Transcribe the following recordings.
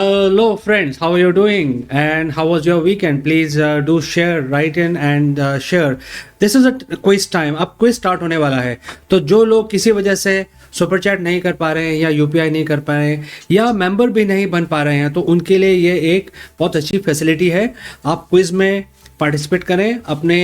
Hello, friends. How are you doing? And how was your weekend? Please do share, write in and share. This is a quiz time. अब quiz start होने वाला है, तो जो लोग किसी वजह से सुपर चैट नहीं कर पा रहे हैं या यूपीआई नहीं कर पा रहे हैं या मेंबर भी नहीं बन पा रहे हैं, तो उनके लिए ये एक बहुत अच्छी फैसिलिटी है। आप क्विज में पार्टिसिपेट करें, अपने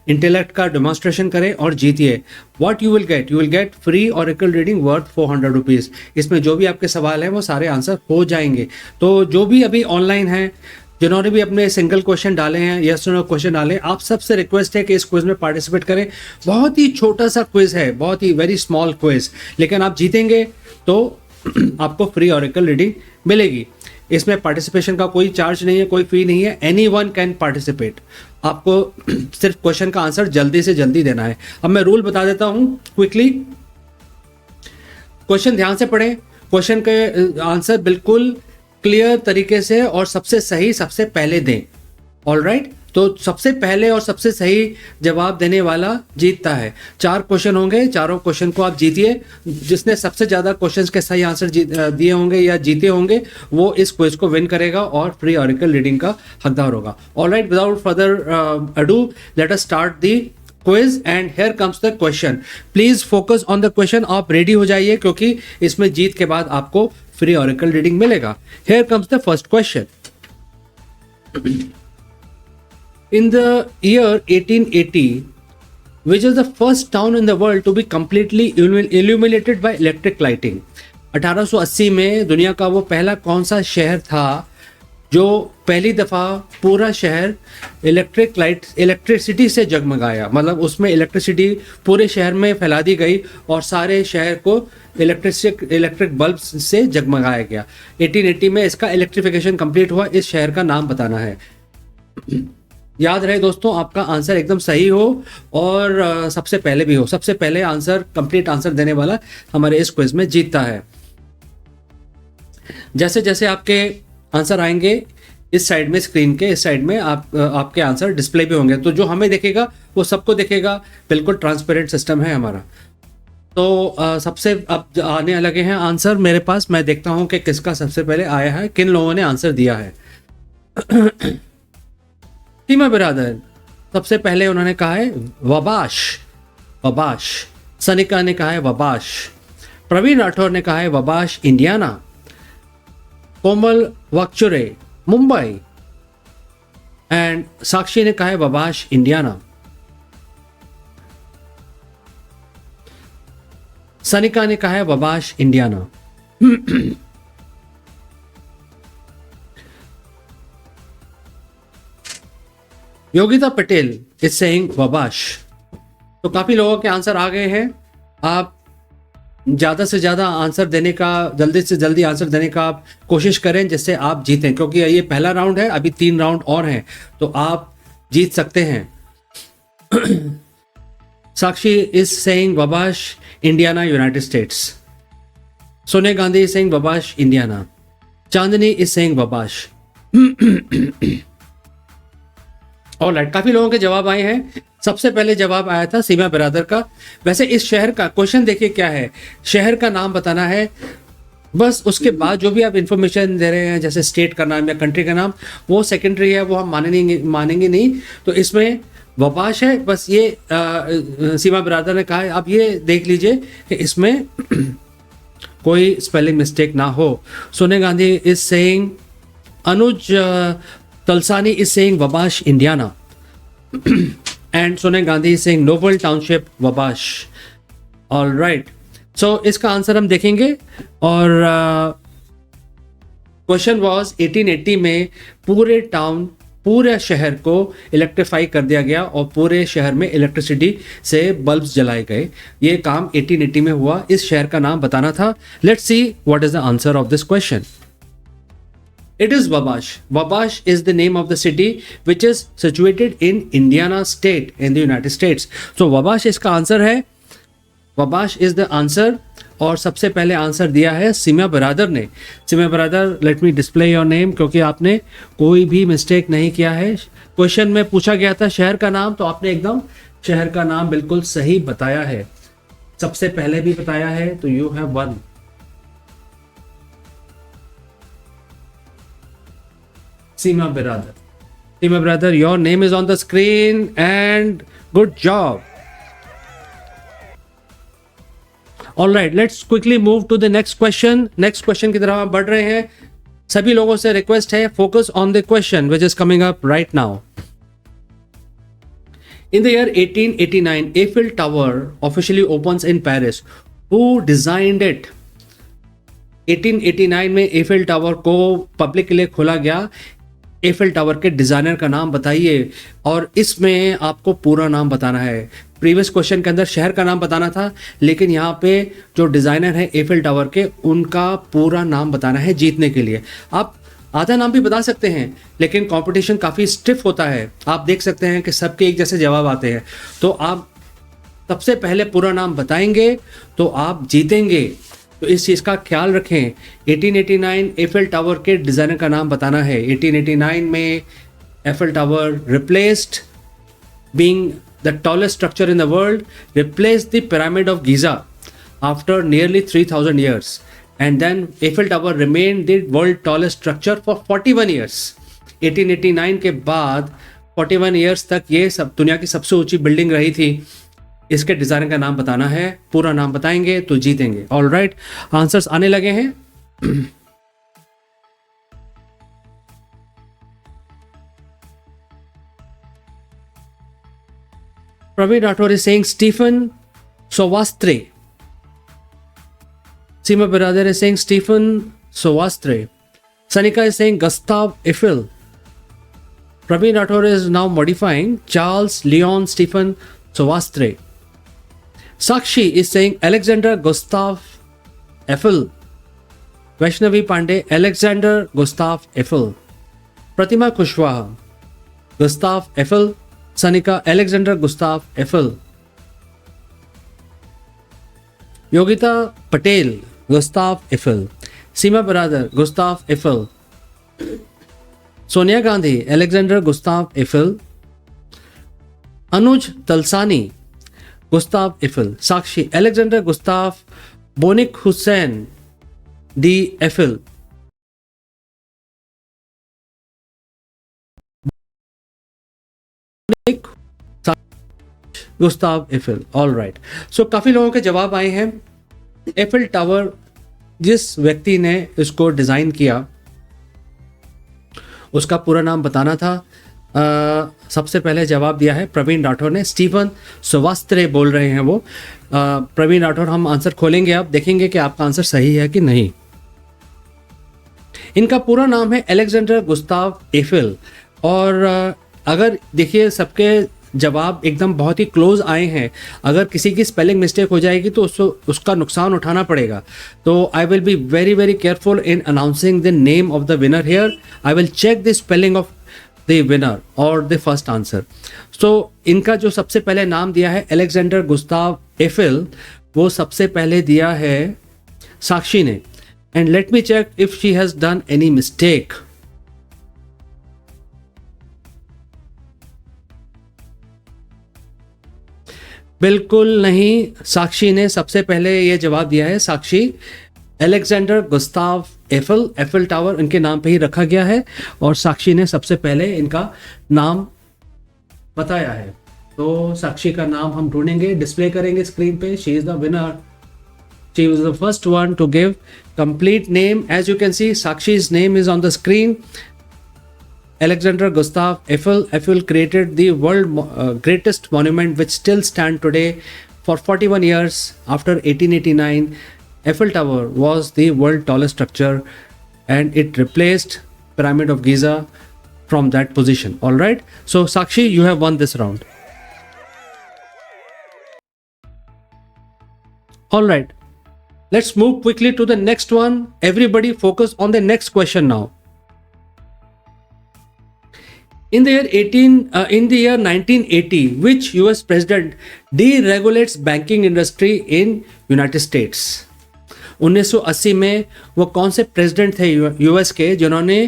इंटेलेक्ट का डेमोन्स्ट्रेशन करें और जीतिए। What you will get free oracle reading worth 400 rupees. इसमें जो भी आपके सवाल हैं वो सारे आंसर हो जाएंगे। तो जो भी अभी ऑनलाइन हैं, जिन्होंने भी अपने सिंगल क्वेश्चन डाले हैं, यस नो क्वेश्चन डाले, आप सबसे रिक्वेस्ट है कि इस क्विज में पार्टिसिपेट करें। बहुत ही छोटा सा क्विज है, बहुत ही वेरी स्मॉल क्विज, लेकिन आप जीतेंगे तो आपको फ्री ऑरेकल रीडिंग मिलेगी। इसमें पार्टिसिपेशन का कोई चार्ज नहीं है, कोई फी नहीं है। Any one can participate. आपको सिर्फ क्वेश्चन का आंसर जल्दी से जल्दी देना है। अब मैं रूल बता देता हूं क्विकली। क्वेश्चन ध्यान से पढ़ें, क्वेश्चन के आंसर बिल्कुल क्लियर तरीके से और सबसे सही सबसे पहले दें। ऑलराइट, तो सबसे पहले और सबसे सही जवाब देने वाला जीतता है। 4 क्वेश्चन होंगे, चारों क्वेश्चन को आप जीतिए। जिसने सबसे ज्यादा क्वेश्चंस के सही आंसर दिए होंगे या जीते होंगे, वो इस क्विज को विन करेगा और फ्री ऑरेकल रीडिंग का हकदार होगा। Alright, without further ado, let us start the quiz and here comes the question. Please focus on the question. आप रेडी हो जाइए, क्योंकि इसमें जीत के बाद आपको फ्री ऑरेकल रीडिंग मिलेगा। Here comes the first question. In the year 1880, which is the first town in the world to be completely illuminated by electric lighting? 1880 में दुनिया का वो पहला कौन सा शहर था जो पहली दफ़ा पूरा शहर इलेक्ट्रिसिटी से जगमगाया? मतलब उसमें इलेक्ट्रिसिटी पूरे शहर में फैला दी गई और सारे शहर को इलेक्ट्रिक बल्ब से जगमगाया गया। 1880 में इसका इलेक्ट्रिफिकेशन कंप्लीट हुआ। इस शहर का नाम बताना है। याद रहे दोस्तों, आपका आंसर एकदम सही हो और सबसे पहले भी हो। सबसे पहले आंसर, कंप्लीट आंसर देने वाला हमारे इस क्विज में जीतता है। जैसे जैसे आपके आंसर आएंगे इस साइड में, स्क्रीन के इस साइड में आपके आंसर डिस्प्ले भी होंगे, तो जो हमें दिखेगा वो सबको दिखेगा। बिल्कुल ट्रांसपेरेंट सिस्टम है हमारा। तो सबसे अब आने लगे हैं आंसर मेरे पास। मैं देखता हूं कि किसका सबसे पहले आया है, किन लोगों ने आंसर दिया है। सीमा बिरादर सबसे पहले उन्होंने कहा है वबाश। वबाश। सनिका ने कहा है वबाश। प्रवीण राठौर ने कहा है Wabash Indiana. Komal Wakchure Mumbai. And Sakshi ने कहा है वबाश इंडियाना। सनिका ने कहा है Wabash Indiana. Yogita Patel is saying Wabash. तो काफी लोगों के आंसर आ गए हैं। आप ज्यादा से ज्यादा आंसर देने का, जल्दी से जल्दी आंसर देने का आप कोशिश करें, जिससे आप जीतें, क्योंकि ये पहला राउंड है, अभी 3 राउंड और हैं, तो आप जीत सकते हैं। Sakshi is saying Wabash Indiana United States. Sonia Gandhi is saying Wabash Indiana. Chandni is saying Wabash. Alright, काफी लोगों के जवाब आए हैं। सबसे पहले जवाब आया था सीमा बिरादर का। वैसे इस शहर का क्वेश्चन देखिए क्या है, शहर का नाम बताना है बस। उसके बाद जो भी आप इंफॉर्मेशन दे रहे हैं, जैसे स्टेट का नाम या कंट्री का नाम, वो सेकेंडरी है, वो हम मानेंगे नहीं। तो इसमें वबाश है बस, ये सीमा बिरादर ने कहा है। अब ये देख लीजिए कि इसमें कोई स्पेलिंग मिस्टेक ना हो। Sonia Gandhi is saying, Anuj Talsani is saying Wabash, Indiana. And Sonia Gandhi is saying Noble Township, Wabash. All right. So इसका आंसर हम देखेंगे। और क्वेश्चन वाज 1880 में पूरे टाउन, पूरे शहर को इलेक्ट्रीफाई कर दिया गया और पूरे शहर में इलेक्ट्रिसिटी से बल्ब्स जलाए गए। ये काम 1880 में हुआ। इस शहर का नाम बताना था। Let's see what is the answer of this question. It is Wabash. Wabash is the name of the city which is situated in Indiana state in the United States. So Wabash इसका answer है। Wabash is the answer। और सबसे पहले answer दिया है सीमा बिरादर ने। सीमा बिरादर, let me display your name, क्योंकि आपने कोई भी मिस्टेक नहीं किया है। क्वेश्चन में पूछा गया था शहर का नाम, तो आपने एकदम शहर का नाम बिल्कुल सही बताया है, सबसे पहले भी बताया है, तो you have one. Seema Biradar. Seema Biradar, your name is on the screen and good job. All right, let's quickly move to the next question. Next question की तरफ हम बढ़ रहे हैं. सभी लोगों से रिक्वेस्ट है, focus on the question which is coming up right now. In the year 1889, Eiffel Tower officially opens in Paris. Who designed it? 1889 में एफिल टावर को पब्लिक के लिए खोला गया. एफिल टावर के डिजाइनर का नाम बताइए, और इसमें आपको पूरा नाम बताना है. प्रीवियस क्वेश्चन के अंदर शहर का नाम बताना था, लेकिन यहाँ पे जो डिजाइनर है एफिल टावर के, उनका पूरा नाम बताना है जीतने के लिए. आप आधा नाम भी बता सकते हैं, लेकिन कंपटीशन काफ़ी स्टिफ होता है. आप देख सकते हैं कि सबके एक जैसे जवाब आते हैं. तो आप सबसे पहले पूरा नाम बताएंगे तो आप जीतेंगे. तो इस चीज़ का ख्याल रखें. 1889 एफिल टावर के डिज़ाइनर का नाम बताना है. 1889 में Eiffel tower replaced being the tallest structure in the world, replaced the pyramid of Giza after nearly 3000 years. And then Eiffel Tower remained the world tallest structure for 41 years. 1889 के बाद 41 years तक ये सब दुनिया की सबसे ऊंची बिल्डिंग रही थी. इसके डिजाइनर का नाम बताना है. पूरा नाम बताएंगे तो जीतेंगे. ऑल राइट, आंसर्स आने लगे हैं. Praveen Rathore is saying Stephen Sovastre. Seema Biradar is saying Stephen Sovastre. Sanika is saying Gustav Eiffel. Praveen Rathore is now modifying Charles Leon Stephen Sovastre. Sakshi is saying Alexander Gustav Eiffel. Vaishnavi Pandey, Alexander Gustav Eiffel. Pratima Kushwaha, Gustav Eiffel. Sanika, Alexander Gustav Eiffel. Yogita Patel, Gustav Eiffel. Seema Biradar, Gustav Eiffel. Sonia Gandhi, Alexander Gustav Eiffel. Anuj Talsani, Gustav Eiffel. Sakshi, Alexander Gustav Bonik Hussain D. Eiffel. Gustave Eiffel. All right, so काफ़ी लोगों के जवाब आए हैं. Eiffel tower जिस व्यक्ति ने इसको डिज़ाइन किया उसका पूरा नाम बताना था. सबसे पहले जवाब दिया है प्रवीण राठौर ने. स्टीफन सोवास्त्रे बोल रहे हैं वो. प्रवीण राठौर, हम आंसर खोलेंगे, आप देखेंगे कि आपका आंसर सही है कि नहीं. इनका पूरा नाम है एलेक्जेंडर गुस्ताव एफिल. और अगर देखिए सबके जवाब एकदम बहुत ही क्लोज आए हैं. अगर किसी की स्पेलिंग मिस्टेक हो जाएगी तो उसका नुकसान उठाना पड़ेगा. तो I will be very very careful in announcing the name of the winner here. I will check the spelling of the winner और द फर्स्ट आंसर. सो इनका जो सबसे पहले नाम दिया है एलेक्जेंडर गुस्ताव एफिल, वो सबसे पहले दिया है साक्षी ने. And let me check if she has done any mistake. बिल्कुल नहीं, साक्षी ने सबसे पहले ये जवाब दिया है. Sakshi, Alexandre Gustave Eiffel, Eiffel tower इनके नाम पे ही रखा गया है और साक्षी ने सबसे पहले इनका नाम बताया है. तो साक्षी का नाम हम ढूंढेंगे, डिस्प्ले करेंगे स्क्रीन पे. She is the winner. She was the first one to give complete name. As you can see, Sakshi's name is on the screen. Alexander Gustav Eiffel. Eiffel created the world greatest monument which still stand today for 41 years. After 1889, Eiffel Tower was the world tallest structure and it replaced Pyramid of Giza from that position. All right. So Sakshi, you have won this round. All right. Let's move quickly to the next one. Everybody focus on the next question now. In the year 1980, which US president deregulates banking industry in United States? 1980 में वो कौन से president थे US के जिन्होंने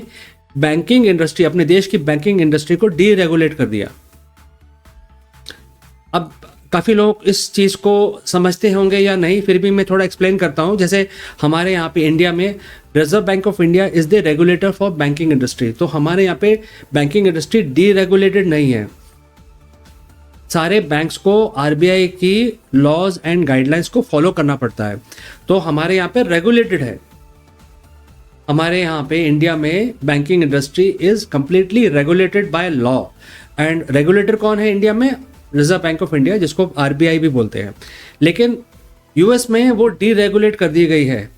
banking industry, अपने देश की बैंकिंग इंडस्ट्री को डीरेगुलेट कर दिया? अब काफ़ी लोग इस चीज़ को समझते होंगे या नहीं, फिर भी मैं थोड़ा एक्सप्लेन करता हूँ. जैसे हमारे यहाँ पे इंडिया में reserve bank of India is the regulator for banking industry. तो हमारे यहाँ पे बैंकिंग इंडस्ट्री डीरेगुलेटेड नहीं है, सारे बैंक्स को आरबीआई की लॉज एंड गाइडलाइंस को फॉलो करना पड़ता है। तो हमारे यहाँ पे रेगुलेटेड है, हमारे यहाँ पे इंडिया में banking industry is completely regulated by law. And regulator कौन है इंडिया में? रिजर्व बैंक ऑफ इंडिया, जिसको आरबीआई भी बोलते हैं। लेकिन यूएस में वो डीरेगुलेट कर दी गई है,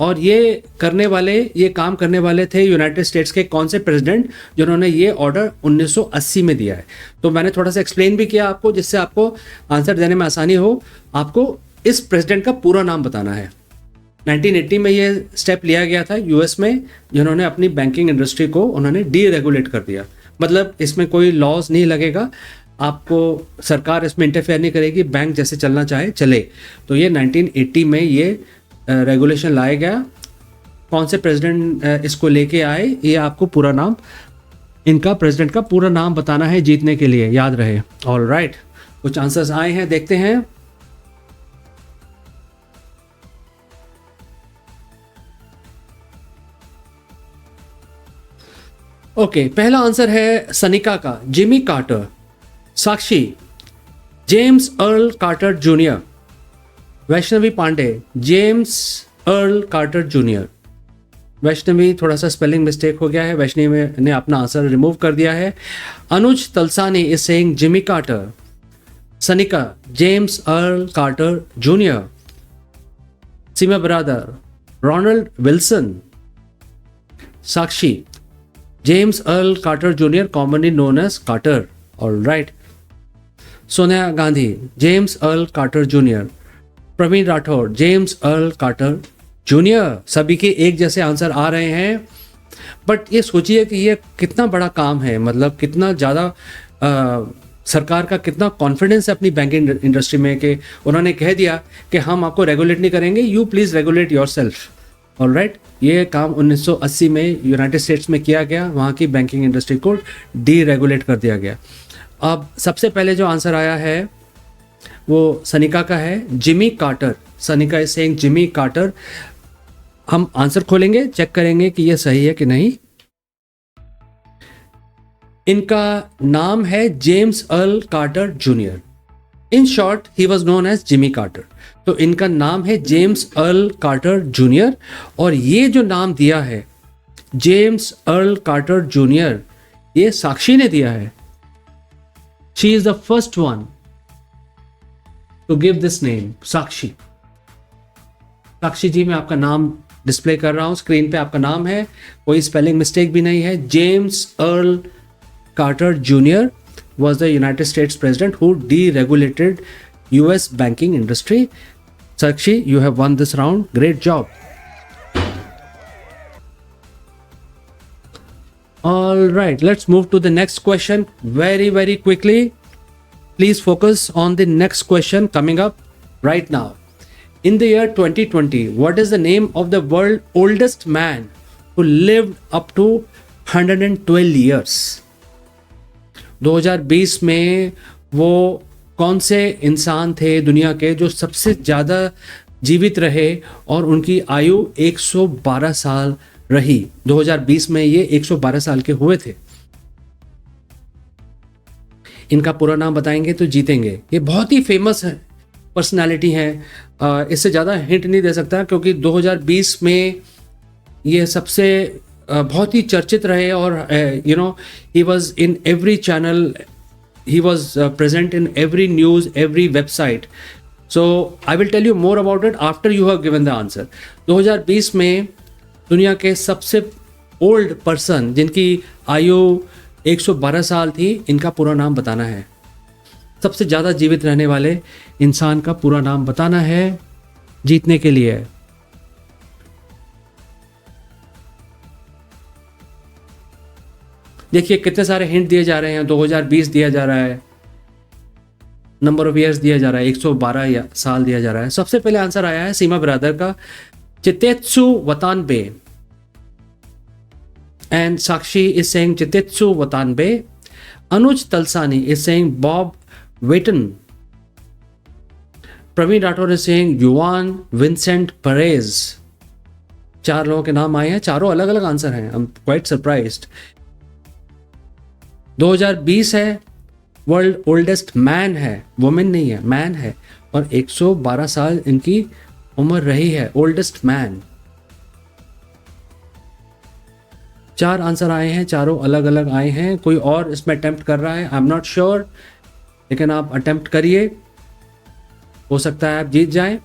और ये काम करने वाले थे यूनाइटेड स्टेट्स के कौन से प्रेसिडेंट, जिन्होंने ये ऑर्डर 1980 में दिया है। तो मैंने थोड़ा सा एक्सप्लेन भी किया आपको, जिससे आपको आंसर देने में आसानी हो। आपको इस प्रेसिडेंट का पूरा नाम बताना है। 1980 में ये स्टेप लिया गया था यूएस में, जिन्होंने अपनी बैंकिंग इंडस्ट्री को उन्होंने डीरेगुलेट कर दिया। मतलब इसमें कोई लॉज नहीं लगेगा, आपको सरकार इसमें इंटरफेयर नहीं करेगी, बैंक जैसे चलना चाहे चले। तो ये 1980 में ये रेगुलेशन लाया गया। कौन से प्रेसिडेंट इसको लेके आए, ये आपको पूरा नाम, इनका प्रेसिडेंट का पूरा नाम बताना है जीतने के लिए, याद रहे। ऑल राइट, कुछ आंसर्स आए हैं, देखते हैं। ओके, पहला आंसर है सनिका का, Jimmy Carter. Sakshi, James Earl Carter junior. Vaishnavi Pandey, James Earl Carter junior. Vaishnavi, थोड़ा सा स्पेलिंग मिस्टेक हो गया है, वैष्णवी ने अपना आंसर रिमूव कर दिया है। Anuj Talsani is saying Jimmy Carter. Sanika, James Earl Carter junior. Seema ब्रादर, Ronald Wilson. Sakshi, James Earl Carter junior, commonly known as Carter. All right. Sonia Gandhi, James Earl Carter junior. Praveen Rathore, James Earl Carter junior. सभी के एक जैसे आंसर आ रहे हैं, बट ये सोचिए कि ये कितना बड़ा काम है, मतलब कितना ज़्यादा सरकार का कितना कॉन्फिडेंस है अपनी बैंकिंग इंडस्ट्री में, कि उन्होंने कह दिया कि हम आपको रेगुलेट नहीं करेंगे, you please regulate your self. Alright, ये काम 1980 में यूनाइटेड स्टेट्स में किया गया, वहाँ की बैंकिंग इंडस्ट्री को डीरेगुलेट कर दिया गया। अब सबसे पहले जो आंसर आया है वो सनिका का है, Jimmy Carter. Sanika is saying Jimmy quarter. हम आंसर खोलेंगे, चेक करेंगे कि ये सही है कि नहीं। इनका नाम है James Earl Carter junior. In short he was known as Jimmy Carter. तो इनका नाम है जेम्स अर्ल कार्टर जूनियर, और ये जो नाम दिया है जेम्स अर्ल कार्टर जूनियर, ये साक्षी ने दिया है। She is the first one to give this name, Sakshi. Sakshi ji, मैं आपका नाम डिस्प्ले कर रहा हूं, स्क्रीन पे आपका नाम है, कोई स्पेलिंग मिस्टेक भी नहीं है। James Earl Carter junior was the United States president who deregulated US banking industry. Sakshi, you have won this round. Great job. All right, let's move to the next question very, very quickly. Please focus on the next question coming up right now. In the year 2020, what is the name of the world's oldest man who lived up to 112 years? 2020 में वो कौन से इंसान थे दुनिया के जो सबसे ज़्यादा जीवित रहे और उनकी आयु 112 साल रही? 2020 में ये 112 साल के हुए थे। इनका पूरा नाम बताएंगे तो जीतेंगे। ये बहुत ही फेमस है, पर्सनालिटी है, इससे ज़्यादा हिंट नहीं दे सकता, क्योंकि 2020 में ये सबसे बहुत ही चर्चित रहे, और you know he was in every channel, he was present in every news, every website. So I will tell you more about it after you have given the answer. 2020 में दुनिया के सबसे ओल्ड पर्सन जिनकी आयु 112 साल थी, इनका पूरा नाम बताना है। सबसे ज़्यादा जीवित रहने वाले इंसान का पूरा नाम बताना है जीतने के लिए। देखिए कितने सारे हिंट दिए जा रहे हैं। 2020 दिया जा रहा है, नंबर ऑफ ईयर्स दिया जा रहा है, 112 साल दिया जा रहा है। सबसे पहले आंसर आया है सीमा ब्रदर का, Chitetsu Watanabe. And Sakshi is saying Chitetsu Watanabe. Anuj Talsani is saying Bob Weighton. Praveen Rathore is saying Juan Vincent Perez. 4 लोगों के नाम आए हैं, चारों अलग अलग आंसर हैं। I am quite surprised. 2020 है, वर्ल्ड ओल्डेस्ट मैन है, वुमेन नहीं है, मैन है, और 112 साल इनकी उम्र रही है, ओल्डेस्ट मैन। 4 आंसर आए हैं, चारों अलग अलग आए हैं। कोई और इसमें अटेम्प्ट कर रहा है, आई एम नॉट श्योर, लेकिन आप अटेम्प्ट करिए, हो सकता है आप जीत जाएं।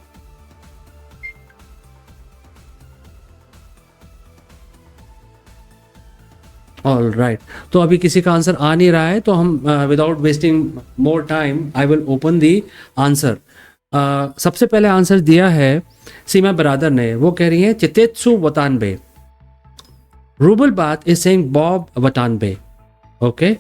ऑल राइट, तो अभी किसी का आंसर आ नहीं रहा है, तो हम without wasting more time I will open the answer. सबसे पहले आंसर दिया है सीमा बरादर ने, वो कह रही हैं चितेत्सु वतानबे। रूबल बात is saying Bob Watanabe. Okay,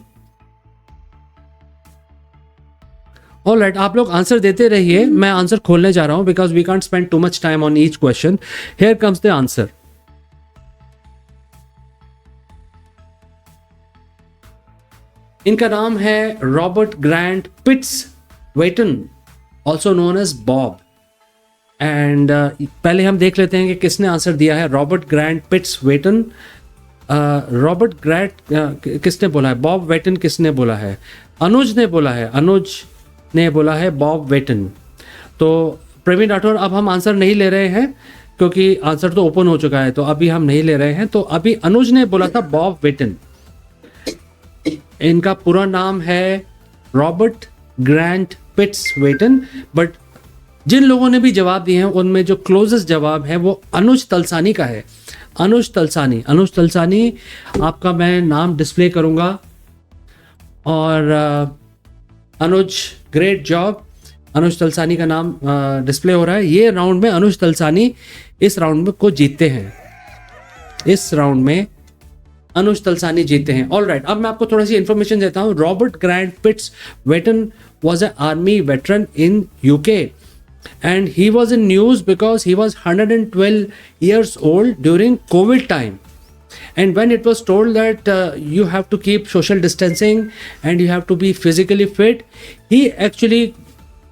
all right, आप लोग आंसर देते रहिए, मैं आंसर खोलने जा रहा हूं because we can't spend too much time on each question. Here comes the answer. इनका नाम है Robert Grant Pitts Weighton, also known as Bob. And पहले हम देख लेते हैं कि किसने आंसर दिया है। Robert Grant Pitts वेटन, Robert grant किसने बोला है, बॉब वेटन किसने बोला है, अनुज ने बोला है, अनुज ने बोला है बॉब वेटन। तो प्रवीण राठौर, अब हम आंसर नहीं ले रहे हैं क्योंकि आंसर तो ओपन हो चुका है, तो अभी हम नहीं ले रहे हैं। तो अभी अनुज ने बोला था बॉब वेटन। इनका पूरा नाम है रॉबर्ट ग्रांट पिट्स वेटन, बट जिन लोगों ने भी जवाब दिए हैं उनमें जो क्लोजेस्ट जवाब है वो अनुज तलसानी का है। अनुज तलसानी, अनुज तलसानी, आपका मैं नाम डिस्प्ले करूंगा। और अनुज, ग्रेट जॉब, अनुज तलसानी का नाम डिस्प्ले हो रहा है। ये राउंड में अनुज तलसानी इस राउंड में को जीतते हैं, इस राउंड में अनुज तलसानी जीते हैं। ऑल राइट, अब मैं आपको थोड़ी सी इंफॉर्मेशन देता हूं। Robert Grant Pitts Weighton was an army veteran in UK, and he was in news because he was 112 years old during COVID time. And when it was told that you have to keep social distancing and you have to be physically fit, he actually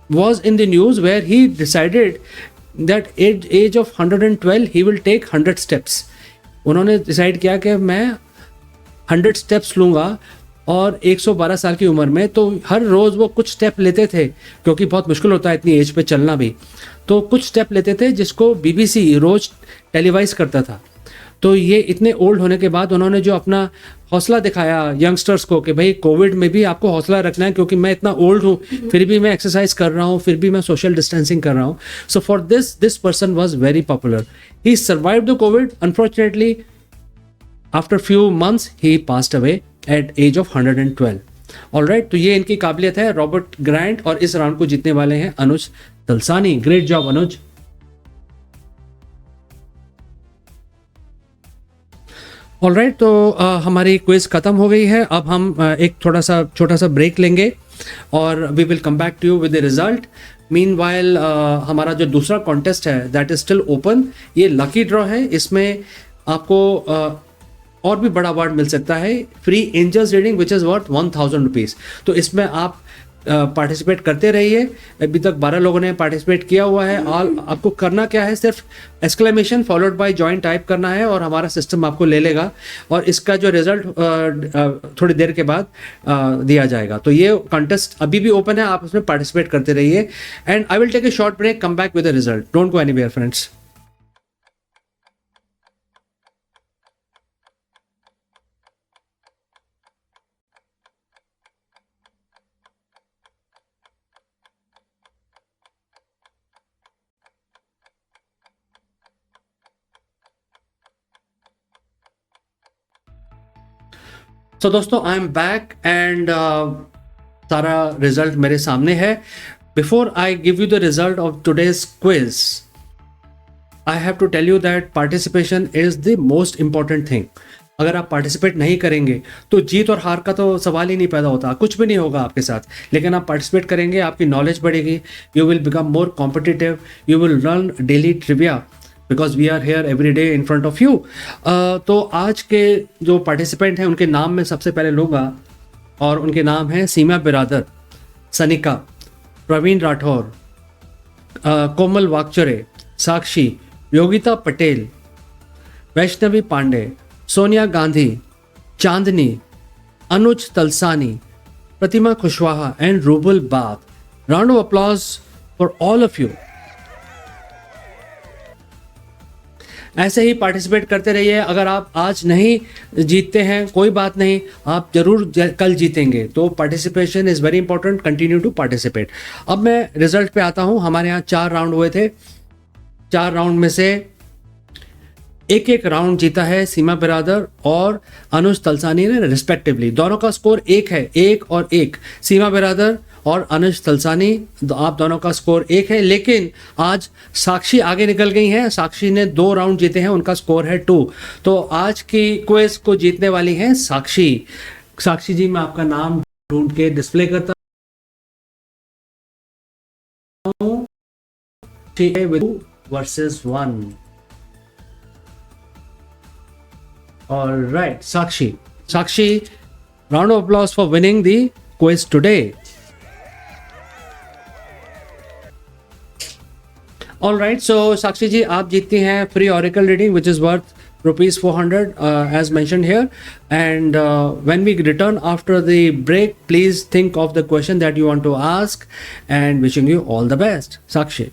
was in the news where he decided that age of 112 he will take 100 steps. उन्होंने decide किया कि मैं 100 steps लूँगा, और 112 साल की उम्र में तो हर रोज़ वो कुछ स्टेप लेते थे, क्योंकि बहुत मुश्किल होता है इतनी एज पे चलना भी, तो कुछ स्टेप लेते थे जिसको BBC रोज़ टेलीवाइज करता था। तो ये इतने ओल्ड होने के बाद उन्होंने जो अपना हौसला दिखाया यंगस्टर्स को कि भाई कोविड में भी आपको हौसला रखना है, क्योंकि मैं इतना ओल्ड हूँ फिर भी मैं एक्सरसाइज कर रहा हूँ, फिर भी मैं सोशल डिस्टेंसिंग कर रहा हूँ। So for this person was very popular. He survived the COVID, unfortunately after few months he passed away at age of 112। Alright, तो ये इनकी काबिलियत है, रॉबर्ट ग्रांट, और इस राउंड को जीतने वाले हैं अनुज तलसानी। ग्रेट जॉब अनुज। ऑलराइट, तो हमारी क्विज खत्म हो गई है। अब हम एक थोड़ा सा छोटा सा ब्रेक लेंगे और we will come back to you with the result. Meanwhile हमारा जो दूसरा कॉन्टेस्ट है दैट इज स्टिल ओपन। ये लकी ड्रॉ है, इसमें आपको और भी बड़ा अवार्ड मिल सकता है, free angels reading which is worth 1000 rupees. तो इसमें आप पार्टिसिपेट करते रहिए। अभी तक 12 लोगों ने पार्टिसिपेट किया हुआ है। आपको करना क्या है, सिर्फ exclamation followed by join type करना है और हमारा सिस्टम आपको ले लेगा, और इसका जो रिजल्ट थोड़ी देर के बाद दिया जाएगा। तो ये कॉन्टेस्ट अभी भी ओपन है, आप उसमें पार्टिसिपेट करते रहिए। And I will take a short break, come back with the result, don't go anywhere friends. तो दोस्तों आई एम बैक एंड सारा रिजल्ट मेरे सामने है। Before I give you the result of today's quiz, I have to tell you that participation is the most important thing. अगर आप participate नहीं करेंगे तो जीत और हार का तो सवाल ही नहीं पैदा होता, कुछ भी नहीं होगा आपके साथ। लेकिन आप पार्टिसिपेट करेंगे, आपकी नॉलेज बढ़ेगी, you will become more competitive, you will learn daily trivia because we are here every day in front of you. तो आज के जो पार्टिसिपेंट हैं उनके नाम मैं सबसे पहले लूँगा, और उनके नाम हैं सीमा बिरादर, सनिका, प्रवीण राठौर, कोमल वाकचरे, साक्षी, योगिता पटेल, वैष्णवी पांडे, सोनिया गांधी, चांदनी, अनुज तलसानी, प्रतिमा कुशवाहा एंड रूबल बात। Round of applause for all of you. ऐसे ही पार्टिसिपेट करते रहिए। अगर आप आज नहीं जीतते हैं कोई बात नहीं, आप जरूर कल जीतेंगे। तो participation is very important, continue to participate. अब मैं रिजल्ट पे आता हूँ। हमारे यहाँ 4 राउंड हुए थे। 4 राउंड में से एक राउंड जीता है सीमा बिरादर और अनुज तलसानी ने रिस्पेक्टिवली। दोनों का स्कोर 1 है, 1 और 1। सीमा बिरादर और अनुज तलसानी आप दोनों का स्कोर 1 है। लेकिन आज साक्षी आगे निकल गई हैं। साक्षी ने 2 राउंड जीते हैं, उनका स्कोर है 2। तो आज की क्विज को जीतने वाली हैं साक्षी। साक्षी जी, मैं आपका नाम ढूंढ के डिस्प्ले करता हूँ। ठीक है, 2 versus 1। All right, Sakshi, round of applause for winning the quiz today. All right, so Sakshi ji, आप जीतती हैं free oracle reading which is worth rupees 400 as mentioned here. And when we return after the break, please think of the question that you want to ask and wishing you all the best. Sakshi.